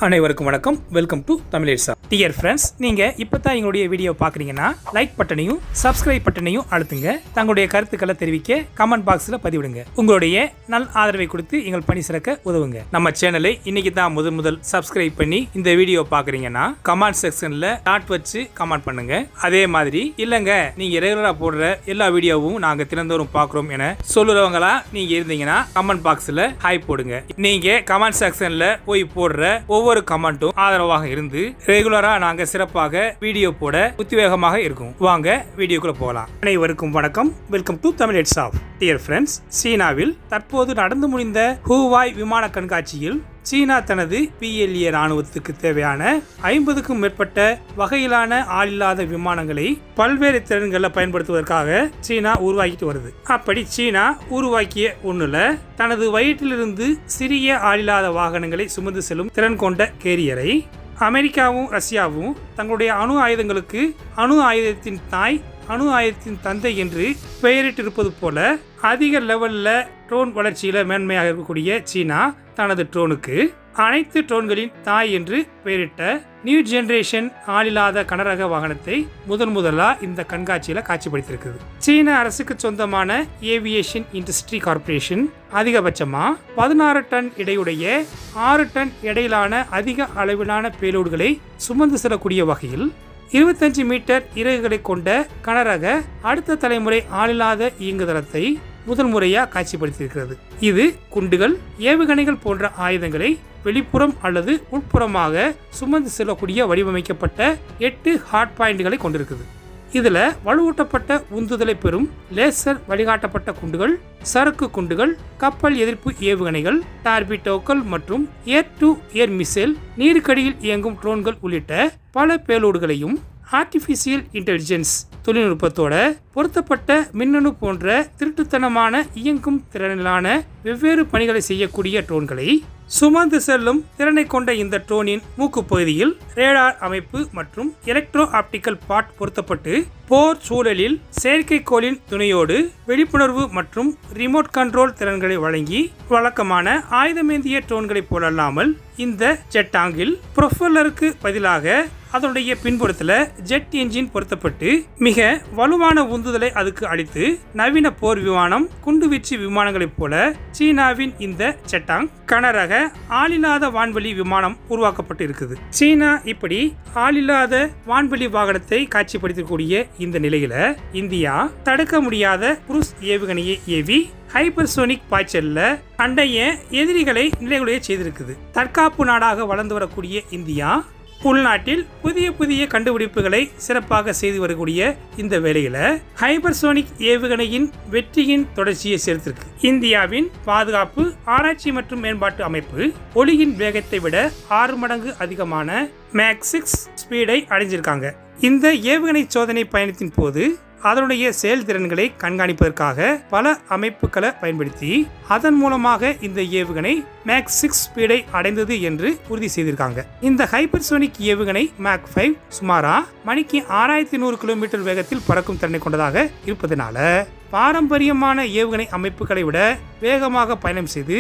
அனைவருக்கும் வணக்கம். Welcome to Tamilesa. Dear friends, நீங்க இப்பதான் எங்களுடைய வீடியோ பாக்குறீங்கன்னா லைக் பட்டனையும் சப்ஸ்கிரைப் பட்டனையும் அழுத்துங்க. தங்களுடைய கருத்துக்களை தெரிவிக்க கமெண்ட் பாக்ஸ்ல பதிவிடுங்க. உங்களுடைய நல் ஆதரவை கொடுத்து எங்கள் பணி சிறக்க உதவுங்க. நம்ம சேனலை இன்னைக்கு தான் முதல் சப்ஸ்கிரைப் பண்ணி இந்த வீடியோ பாக்குறீங்கன்னா கமெண்ட் செக்ஷன்ல டாட் வச்சு கமெண்ட் பண்ணுங்க. அதே மாதிரி இல்லங்க நீங்க ரெகுலரா போடுற எல்லா வீடியோவும் நாங்க தினந்தோறும் பாக்குறோம் என சொல்லுறவங்களா நீங்க இருந்தீங்கன்னா கமெண்ட் பாக்ஸ்ல ஹாய் போடுங்க. நீங்க கமெண்ட் செக்ஷன்ல போய் போடுற ஒவ்வொரு கமெண்ட்டும் ஆதரவாக இருந்து ரெகுலரா நாங்க சிறப்பாக வீடியோ போட உத்வேகமாக இருக்கும். வாங்க வீடியோக்குள்ள போகலாம். அனைவருக்கும் வணக்கம். Welcome to Tamilesa. Dear friends, சீனாவில் தற்போது நடந்து முடிந்த ஹூவாய் விமான கண்காட்சியில் சீனா தனது PLA ராணுவத்துக்கு தேவையான 50க்கும் மேற்பட்ட வகையிலான ஆளில்லாத விமானங்களை பல்வேறு திறன்களை பயன்படுத்துவதற்காக சீனா உருவாக்கிட்டு வருது. அப்படி சீனா உருவாக்கிய ஒண்ணுல தனது வயிற்றிலிருந்து சிறிய ஆளில்லாத வாகனங்களை சுமந்து செல்லும் திறன் கொண்ட கேரியரை அமெரிக்காவும் ரஷ்யாவும் தங்களுடைய அணு ஆயுதங்களுக்கு அணு ஆயுதத்தின் தாய் அணு ஆயுதத்தின் தந்தை என்று பெயரிட்டிருப்பது போல அதிக லெவல்ல ட்ரோன் வளர்ச்சியில மேன்மையாக இருக்கக்கூடிய சீனா தனது ட்ரோனுக்கு அனைத்து ட்ரோன்களின் தாய் என்று பெயரிட்ட நியூ ஜெனரேஷன் ஆளில்லாத கனரக வாகனத்தை முதலா இந்த கண்காட்சியில காட்சிப்படுத்தியிருக்குது. சீன அரசுக்கு சொந்தமான ஏவியேஷன் இண்டஸ்ட்ரி கார்பரேஷன் அதிகபட்சமா 16 டன் எடையுடைய 6 டன் எடையிலான அதிக அளவிலான பேலோடுகளை சுமந்து செல்லக்கூடிய வகையில் 25 மீட்டர் இறகுகளை கொண்ட கனரக அடுத்த தலைமுறை ஆளில்லாத இயங்குதளத்தை முதல் முறையாக காட்சிப்படுத்தியிருக்கிறது. இது குண்டுகள், ஏவுகணைகள் போன்ற ஆயுதங்களை வெளிப்புறம் அல்லது உட்புறமாக சுமந்து செல்லக்கூடிய வடிவமைக்கப்பட்ட 8 ஹார்ட் பாயிண்ட்களை கொண்டிருக்குது. இதுல வலுவூட்டப்பட்ட உந்துதலை பெறும் லேசர் வழிகாட்டப்பட்ட குண்டுகள், சரக்கு குண்டுகள், கப்பல் எதிர்ப்பு ஏவுகணைகள், டார்பிடோக்கள் மற்றும் ஏர் டு ஏர் மிசைல், நீருக்கடியில் இயங்கும் ட்ரோன்கள் உள்ளிட்ட பல பேலோடுகளையும் ஆர்டிபிஷியல் இன்டெலிஜென்ஸ் தொழில்நுட்பத்தோட பொருத்தப்பட்ட மின்னணு போன்ற திருட்டுத்தனமான இயங்கும் திறனிலான வெவ்வேறு பணிகளை செய்யக்கூடிய ட்ரோன்களை சுமந்து செல்லும் திறனை கொண்ட இந்த ட்ரோனின் மூக்கு பகுதியில் ரேடார் அமைப்பு மற்றும் எலக்ட்ரோ ஆப்டிக்கல் பாட் பொருத்தப்பட்டு போர் சூழலில் செயற்கைக்கோளின் துணையோடு விழிப்புணர்வு மற்றும் ரிமோட் கண்ட்ரோல் திறன்களை வழங்கி வழக்கமான ஆயுதமேந்திய ட்ரோன்களை போலல்லாமல் இந்த ஜெட்டாங்கில் ப்ரொஃபல்லருக்கு பதிலாக அதனுடைய பின்புறத்தில் ஜெட் என்ஜின் பொருத்தப்பட்டு மிக வலுவான உந்துதலை அதுக்கு அளித்து நவீன போர் விமானம், குண்டுவீச்சு விமானங்களைப் போல சீனாவின் இந்த ஜெட்டாங் கனரக ஆளில்லாத வான்வெளி விமானம் உருவாக்கப்பட்டு இருக்குது. சீனா இப்படி ஆளில்லாத வான்வெளி வாகனத்தை காட்சிப்படுத்தக்கூடிய இந்த நிலையில இந்தியா தடுக்க முடியாத குரூஸ் ஏவுகணையை ஏவி ஹைப்பர்சோனிக் பாய்ச்சல்ல அண்டைய எதிரிகளை நிலைகுலைய செய்திருக்குது. தற்காப்பு நாடாக வளர்ந்து வரக்கூடிய இந்தியா உள்நாட்டில் புதிய கண்டுபிடிப்புகளை சிறப்பாக செய்து வரக்கூடிய இந்த வேளையில ஹைப்பர்சோனிக் ஏவுகணையின் வெற்றியின் தொடர்ச்சியை சேர்த்திருக்கு. இந்தியாவின் பாதுகாப்பு ஆராய்ச்சி மற்றும் மேம்பாட்டு அமைப்பு ஒளியின் வேகத்தை விட 6 மடங்கு அதிகமான மேக் 6 ஸ்பீடை அடைஞ்சிருக்காங்க. இந்த ஏவுகணை சோதனை பயணத்தின் போது அதனுடைய செயல்திறன்களை கண்காணிப்பதற்காக பல அமைப்புகளை பயன்படுத்தி அதன் மூலமாக இந்த ஏவுகணை மேக் 6 ஸ்பீடை அடைந்தது என்று உறுதி செய்திருக்காங்க. இந்த ஹைப்பர்சோனிக் ஏவுகணை மேக் 5 சுமாரா மணிக்கு 6100 கிலோமீட்டர் வேகத்தில் பறக்கும் திறனை கொண்டதாக இருப்பதனால பாரம்பரியமான ஏவுகணை அமைப்புகளை விட வேகமாக பயணம் செய்து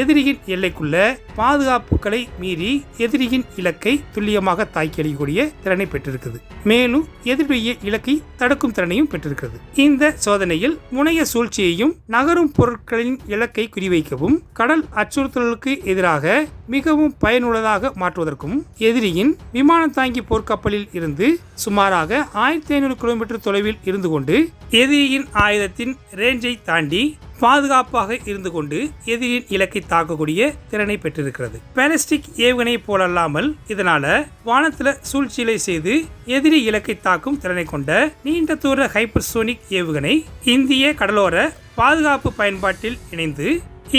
எதிரியின் எல்லைக்குள்ள பாதுகாப்புகளை மீறி எதிரியின் இலக்கை துல்லியமாக தாக்கி அளிக்கக்கூடிய திறனை பெற்றிருக்குது. மேலும் எதிரிய இலக்கை தடுக்கும் திறனையும் பெற்றிருக்கிறது. இந்த சோதனையில் முனைய சூழ்ச்சியையும் நகரும் பொருட்களின் இலக்கை குறிவைக்கவும் கடல் அச்சுறுத்தலுக்கு எதிராக மிகவும் பயனுள்ளதாக மாற்றுவதற்கும் எதிரியின் விமானம் தாங்கி போர்க்கப்பலில் இருந்து சுமாராக 1500 கிலோமீட்டர் தொலைவில் இருந்து கொண்டு எதிரியின் ஆயுதத்தின் ரேஞ்சை தாண்டி பாதுகாப்பாக இருந்து கொண்டு எதிரியின் இலக்கை தாக்கக்கூடிய திறனை பெற்றிருக்கிறது. பாலிஸ்டிக் ஏவுகணை போலல்லாமல் இதனால வானத்துல சூழ்ச்சியை செய்து எதிரி இலக்கை தாக்கும் திறனை கொண்ட நீண்ட தூர ஹைப்பர்சோனிக் ஏவுகணை இந்திய கடலோர பாதுகாப்பு பயன்பாட்டில் இணைந்து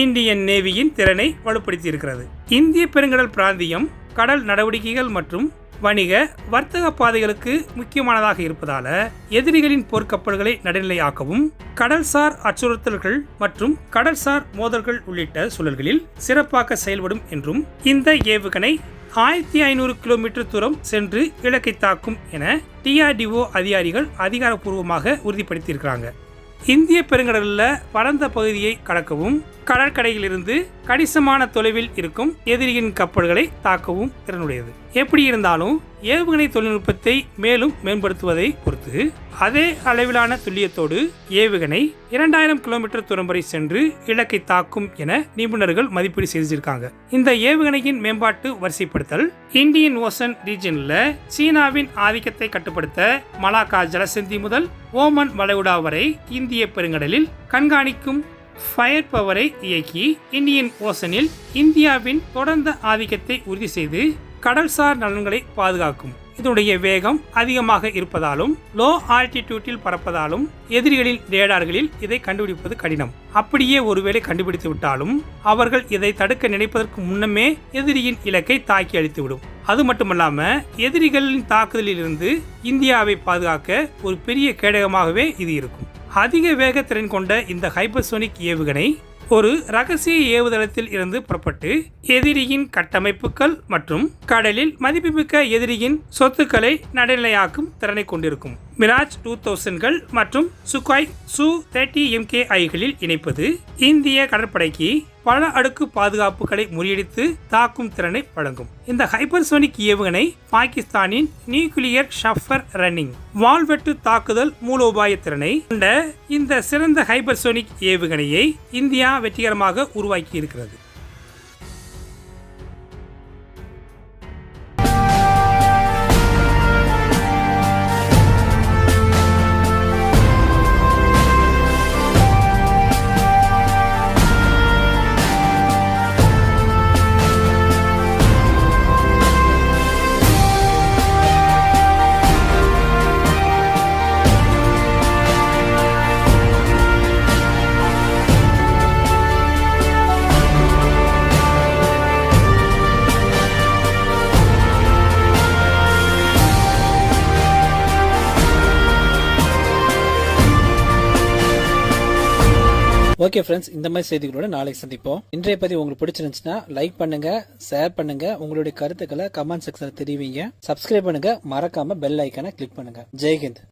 இந்தியன் நேவியின் திறனை வலுப்படுத்தி இருக்கிறது. இந்திய பெருங்கடல் பிராந்தியம் கடல் நடவடிக்கைகள் மற்றும் வணிக வர்த்தக பாதைகளுக்கு முக்கியமானதாக இருப்பதால எதிரிகளின் போர்க்கப்பல்களை நடுநிலையாக்கவும் கடல்சார் அச்சுறுத்தல்கள் மற்றும் கடல்சார் மோதல்கள் உள்ளிட்ட சூழல்களில் சிறப்பாக செயல்படும் என்றும் இந்த ஏவுகணை 1500 கிலோமீட்டர் தூரம் சென்று இலக்கை தாக்கும் என DRDO அதிகாரிகள் அதிகாரப்பூர்வமாக உறுதிப்படுத்தியிருக்கிறாங்க. இந்திய பெருங்கடலில் பரந்த பகுதியை கடக்கவும் கடற்கரையிலிருந்து கணிசமான தொலைவில் இருக்கும் எதிரியின் கப்பல்களை தாக்கவும் திறனுடையது. எப்படி இருந்தாலும் ஏவுகணை தொழில்நுட்பத்தை மேலும் மேம்படுத்துவதை பொறுத்து அதே அளவிலான துல்லியத்தோடு ஏவுகணை 2000 கிலோமீட்டர் தூரம் வரை சென்று இலக்கை தாக்கும் என நிபுணர்கள் மதிப்பீடு செய்திருக்காங்க. இந்த ஏவுகணையின் மேம்பாட்டு வரிசைப்படுத்தல் இந்தியன் ஓசன் ரீஜன்ல சீனாவின் ஆதிக்கத்தை கட்டுப்படுத்த மலாக்கா ஜலசந்தி முதல் ஓமன் வளைகுடா வரை இந்திய பெருங்கடலில் கண்காணிக்கும் ஃபயர் பவரை இயக்கி இந்தியன் ஓசனில் இந்தியாவின் தொடர்ந்த ஆதிக்கத்தை உறுதி செய்து கடல்சார் நலன்களை பாதுகாக்கும். இதனுடைய வேகம் அதிகமாக இருப்பதாலும் லோ ஆல்டிடியூட்டில் பறப்பதாலும் எதிரிகளின் ரேடார்களில் இதை கண்டுபிடிப்பது கடினம். அப்படியே ஒருவேளை கண்டுபிடித்து விட்டாலும் அவர்கள் இதை தடுக்க நினைப்பதற்கு முன்னமே எதிரியின் இலக்கை தாக்கி அழித்துவிடும். அது மட்டுமல்லாம எதிரிகளின் தாக்குதலில் இருந்து இந்தியாவை பாதுகாக்க ஒரு பெரிய கேடகமாகவே இது இருக்கும். அதிக வேகத்திறன் கொண்ட இந்த ஹைப்பர்சோனிக் ஏவுகணை ஒரு ரகசிய ஏவுதளத்தில் இருந்து புறப்பட்டு எதிரியின் கட்டமைப்புகள் மற்றும் கடலில் மதிப்புமிக்க எதிரியின் சொத்துக்களை நடுநிலையாக்கும் திறனை கொண்டிருக்கும். மிராஜ் 2000கள் மற்றும் சுகாய் Su-30 MKIகளில் இணைப்பது இந்திய கடற்படைக்கு பல அடுக்கு பாதுகாப்புகளை முறியடித்து தாக்கும் திறனை வழங்கும். இந்த ஹைப்பர்சோனிக் ஏவுகணை பாகிஸ்தானின் நியூக்ளியர் ஷஃபர் ரன்னிங் வாள்வெட்டு தாக்குதல் மூலோபாய திறனை கொண்ட இந்த சிறந்த ஹைப்பர்சோனிக் ஏவுகணையை இந்தியா வெற்றிகரமாக உருவாக்கி இருக்கிறது. ஓகே ஃப்ரெண்ட்ஸ், இந்த மாதிரி செய்திகளோட நாளைக்கு சந்திப்போம். இன்றைய பதிவு உங்களுக்கு பிடிச்சிருந்துச்சுன்னா லைக் பண்ணுங்க, ஷேர் பண்ணுங்க, உங்களுடைய கருத்துக்களை கமெண்ட் செக்ஷன்ல தெரிவிங்க. சப்ஸ்கிரைப் பண்ணுங்க, மறக்காம பெல் ஐக்கானை கிளிக் பண்ணுங்க. ஜெய்ஹிந்த்.